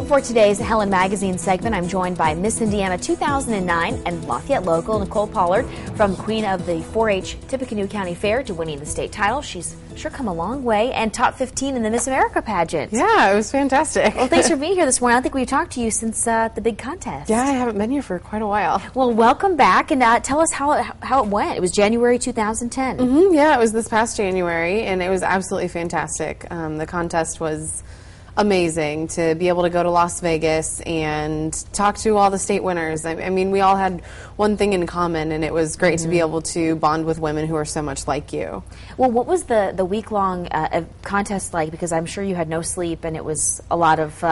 For today's Helen Magazine segment, I'm joined by Miss Indiana 2009 and Lafayette local Nicole Pollard. From Queen of the 4-H Tippecanoe County Fair to winning the state title, she's sure come a long way, and top 15 in the Miss America pageant. Yeah, it was fantastic. Well, thanks for being here this morning. I don't think we've talked to you since the big contest. Yeah, I haven't been here for quite a while. Well, welcome back, and tell us how it went. It was January 2010. Yeah, it was this past January, and it was absolutely fantastic. The contest was amazing to be able to go to Las Vegas and talk to all the state winners. I mean, we all had one thing in common, and it was great to be able to bond with women who are so much like you. Well, what was the week-long contest like? Because I'm sure you had no sleep, and it was a lot of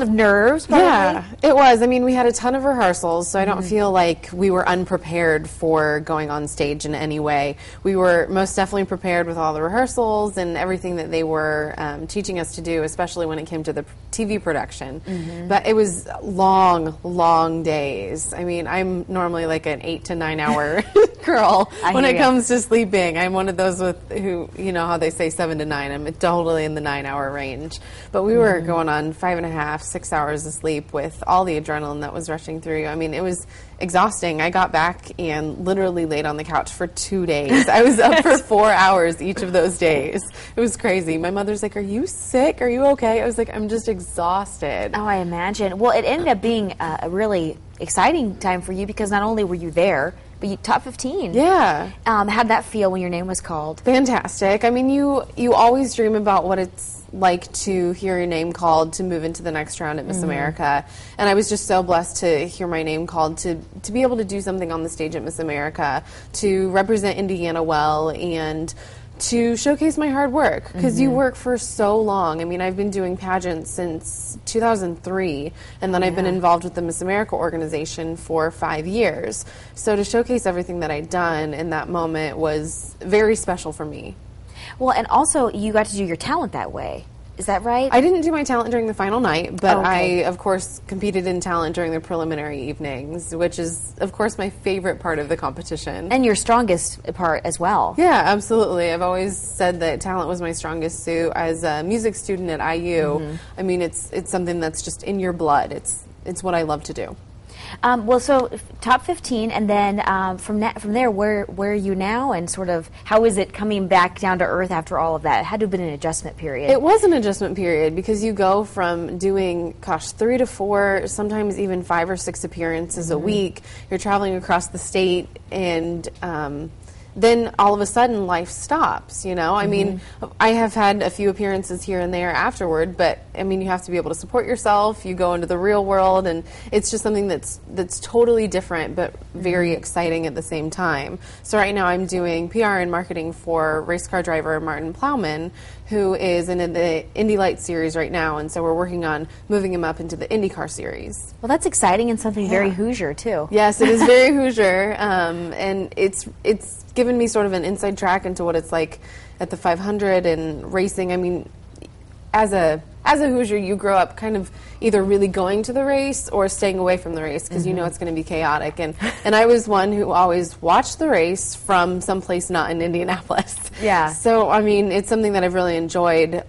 nerves, probably. Yeah, it was. I mean, we had a ton of rehearsals, so I don't feel like we were unprepared for going on stage in any way. We were most definitely prepared with all the rehearsals and everything that they were teaching us to do, especially when it came to the TV production. But it was long, long days. I mean, I'm normally like an 8 to 9 hour girl when it comes to sleeping. I'm one of those who, you know how they say 7 to 9. I'm totally in the 9-hour range. But we were going on 5.5, 6 hours of sleep with all the adrenaline that was rushing through you. I mean, it was exhausting. I got back and literally laid on the couch for 2 days. I was up for 4 hours each of those days. It was crazy. My mother's like, "Are you sick? Are you okay?" I was like, "I'm just exhausted." Oh, I imagine. Well, it ended up being a really exciting time for you because not only were you there, but you top 15. Yeah. How'd that feel when your name was called? Fantastic. I mean, you always dream about what it's like to hear your name called to move into the next round at Miss America, and I was just so blessed to hear my name called to be able to do something on the stage at Miss America, to represent Indiana well, and to showcase my hard work, because you work for so long. I mean, I've been doing pageants since 2003, and then I've been involved with the Miss America organization for 5 years. So to showcase everything that I'd done in that moment was very special for me. Well, and also you got to do your talent that way. Is that right? I didn't do my talent during the final night, but I, of course, competed in talent during the preliminary evenings, which is, of course, my favorite part of the competition. And your strongest part as well. Yeah, absolutely. I've always said that talent was my strongest suit. As a music student at IU, I mean, it's something that's just in your blood. It's what I love to do. Well, so top 15, and then from there, where are you now, and sort of how is it coming back down to earth after all of that? It had to have been an adjustment period. It was an adjustment period because you go from doing, 3 to 4, sometimes even 5 or 6 appearances a week. You're traveling across the state, and then all of a sudden life stops, you know? I mean, I have had a few appearances here and there afterward, but I mean, you have to be able to support yourself. You go into the real world, and it's just something that's totally different but very exciting at the same time. So right now I'm doing PR and marketing for race car driver Martin Plowman, who is in the Indy Lights series right now, and so we're working on moving him up into the IndyCar series. Well, that's exciting and something very Hoosier too. Yes, it is very Hoosier, and it's given me sort of an inside track into what it's like at the 500 and racing. I mean, as a Hoosier, you grow up kind of either really going to the race or staying away from the race because you know it's going to be chaotic. And I was one who always watched the race from someplace not in Indianapolis. Yeah. So, I mean, it's something that I've really enjoyed.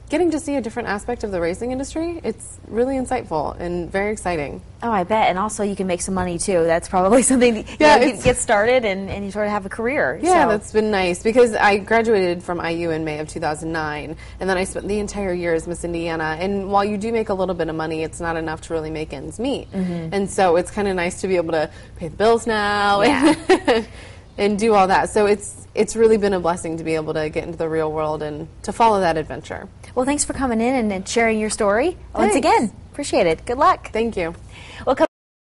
Getting to see a different aspect of the racing industry, it's really insightful and very exciting. Oh, I bet. And also you can make some money too. That's probably something you get started and you sort of have a career. Yeah, so. That's been nice because I graduated from IU in May of 2009, and then I spent the entire year as Miss Indiana. And while you do make a little bit of money, it's not enough to really make ends meet. And so it's kind of nice to be able to pay the bills now and do all that. So it's really been a blessing to be able to get into the real world and to follow that adventure. Well, thanks for coming in and sharing your story. Once again, appreciate it. Good luck. Thank you. Well,